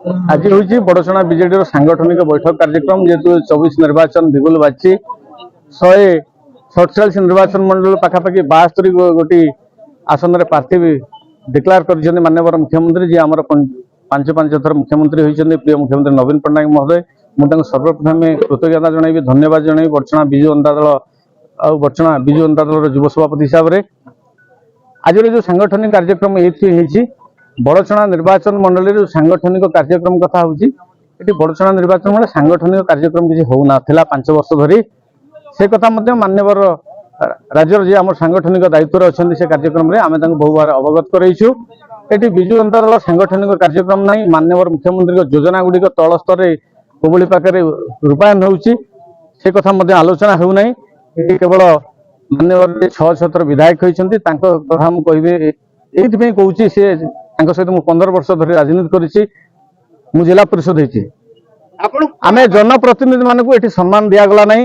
आज हूँ बड़चणा बीजेडी सांगठनिक बैठक कार्यक्रम जेहेतु 24 निर्वाचन बिगुल बाजी 147 निर्वाचन मंडल पाखापाखि 72 गोटी आसन में प्रार्थी डिक्लेयर कर माननीय मुख्यमंत्री जी आमर पांच थर मुख्यमंत्री होती प्रिय मुख्यमंत्री नवीन पट्टनायक महोदय मुझे सर्वप्रथम कृतज्ञता जनइबी धन्यवाद जनइबी बड़चणा विजु जनता दल और बड़चणा विजु जनता दल युव सभापति हिसाब से आज जो सांगठनिक कार्यक्रम ये बड़चणा निर्वाचन मंडल जो सांगठनिक कार्यक्रम कथा होती बड़चणा निर्वाचन मंडल सांगठनिक कार्यक्रम किसी होना 5 वर्ष धरी से कथा मान्यवर राज्य जी आम सांगठनिक दायित्व अच्छा से कार्यक्रम में आम बहु बार अवगत करइछु ये विजु जनता दल सांगठनिक कार्यक्रम ना मान्यवर मुख्यमंत्री योजना गुड़िक तल स्तर कोबली पाखे रूपायन होती कथा आलोचना होना ये केवल मान्यवर 6 थर विधायक होती कथा मुझे ये कहूँ सी सहित मुझे 15 वर्ष धरी राजनीति कर जिला परिषद होती आम जनप्रतिनिधि मानक ये सम्मान दिगला ना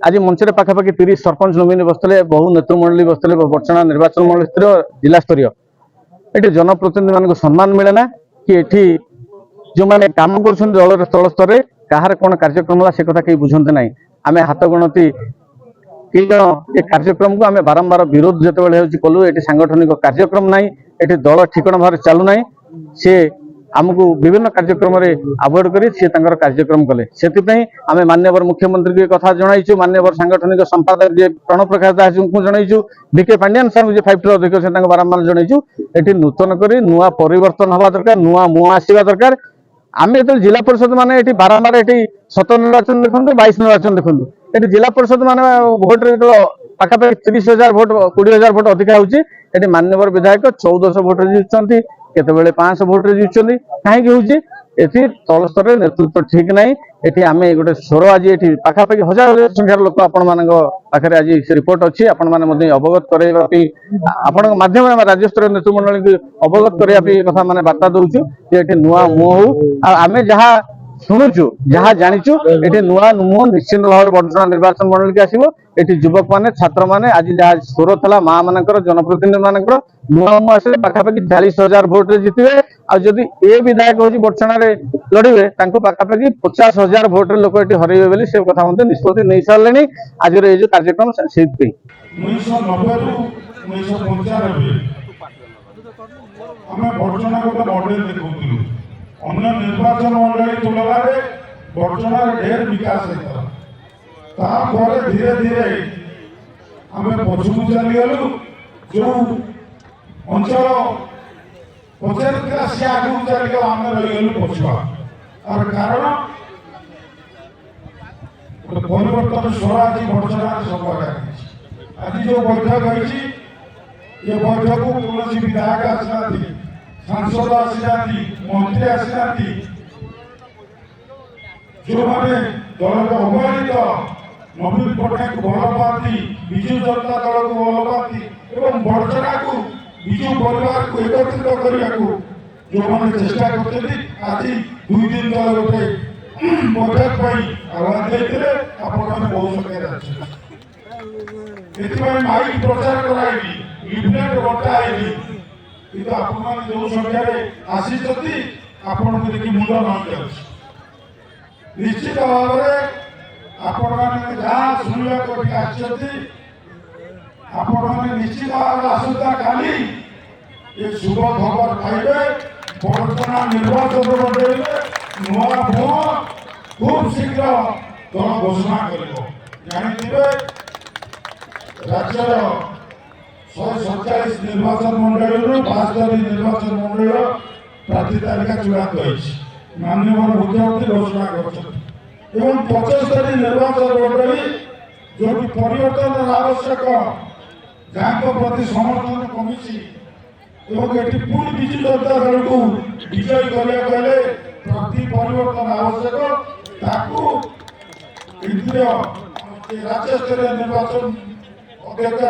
आज मंच पाखापाखि 30 सरपंच नोमिनी बसते बहु नेतृमंडली बसते बड़चणा निर्वाचन मंडल स्तर जिला स्तरीय ये जनप्रतिनिधि मानक सम्मान मिले ना कि ये जो मैंने काम कर दल तल स्तर कहार कौन कार्यक्रम से कथा कहीं बुझते ना आम हाथ गणती कई जन ये कार्यक्रम को आम बारंबार विरोध जो कलु ये सांगठनिक कार्यक्रम ना ये दल ठिकण भाव चलूना सी आमको विभिन्न कार्यक्रम आभोड कर कार्यक्रम कले से आम मान्यवर मुख्यमंत्री की कथा जनइचु मान्यवर सांगठनिक संपादक जी प्रणव प्रकाश दास जी को जनइचु बीके पांड्यान सार जी 5 अध्यक्ष से बारंबार जनइचु ये नूतन कर नुआ परिवर्तन हवा दरकार नुआ मुआ आसवा दरकार आम जो जिला परिषद माने ये बारंबार ये 17 निर्वाचन देखो 22 निर्वाचन देखो ये जिला परिषद माने भोट पाखापाखि 30,000 भोट 20,000 भोट अधिका होती मान्यवर विधायक 1400 भोट जीतुंट केतबेले 500 भोट जीतुंट कहीं होती तल स्तर नेतृत्व ठीक ना ये आम गोटे स्वर आज ये पाखापाखि हजार संख्यार लोक आपे आज से रिपोर्ट अच्छी आपण मैंने अवगत कर माध्यम राज्य स्तर नेतृमंडल की अवगत करने कथा मैंने बार्ता दूचु ये नुआ मुह हो आम जहाँ शुणुचु जहाँ जाचु ये नुआ मुह निश्चित भाव बड़चणा निर्वाचन मंडल की आसो ये युवक मैंने छात्र मैंने आज जहाँ स्वर था माँ मानकर जनप्रतिनिधि मानकर नुआ मुह आसे पाखापाखि 40,000 भोट जीतवे आदि ए विधायक हूँ बड़चणा लड़े पाखापाखि 50,000 भोट लोक ये हरइबे बोली से कथा निष्पत्ति नहीं सारे आज ये जो कार्यक्रम से 1990 अन्य निर्वाचन मंडली तुलन में बड़चणा ढेर विकास होता धीरे धीरे आम पछुक चलीगलु जो अंचल पचार सी आगे चल आम रहीगलु पछुआ और कारण परिवर्तन स्वर आज बड़चणा सब आज जो बैठक होती ये बैठक को कौन विधायक आसना सांसद आसना मंत्री आसना जो मैंने दल को अवहेलित नवीन पट्टनायक को भल पाती विजु जनता दल को भल पाती एवं बड़चणा को विजु परिवार को एकत्रित करने को जो मैंने चेष्टा करते आज 2 दिन तक गोटे बैठक आह्वान देते आपने बहुत संख्या माइक प्रचार कराइली लिफलेट बटाइली कि आपने जो संख्यार आसी आपन को देखिए मुंड न निश्चित भाव में आपण जहाँ शुणा आपण निश्चित भाव आसंता काली ये शुभ खबर पाइबे बड़चणा निर्वाचन मंडल नुआ मुह खूब शीघ्र दल घोषणा कर जानिथे राज्यर 147 निर्वाचन मंडल 72 निर्वाचन मंडल प्रार्थी तालिका चूड़ांत होती माननीय मुख्यमंत्री घोषणा कर 75 निर्वाचन मंडल जो परिवर्तन आवश्यक जहाँ प्रति समर्थन कमी ये पुणी विजु जनता दल को विजय करने प्रति परिवर्तन आवश्यक केंद्रीय राज्य स्तरीय निर्वाचन अध्यक्ष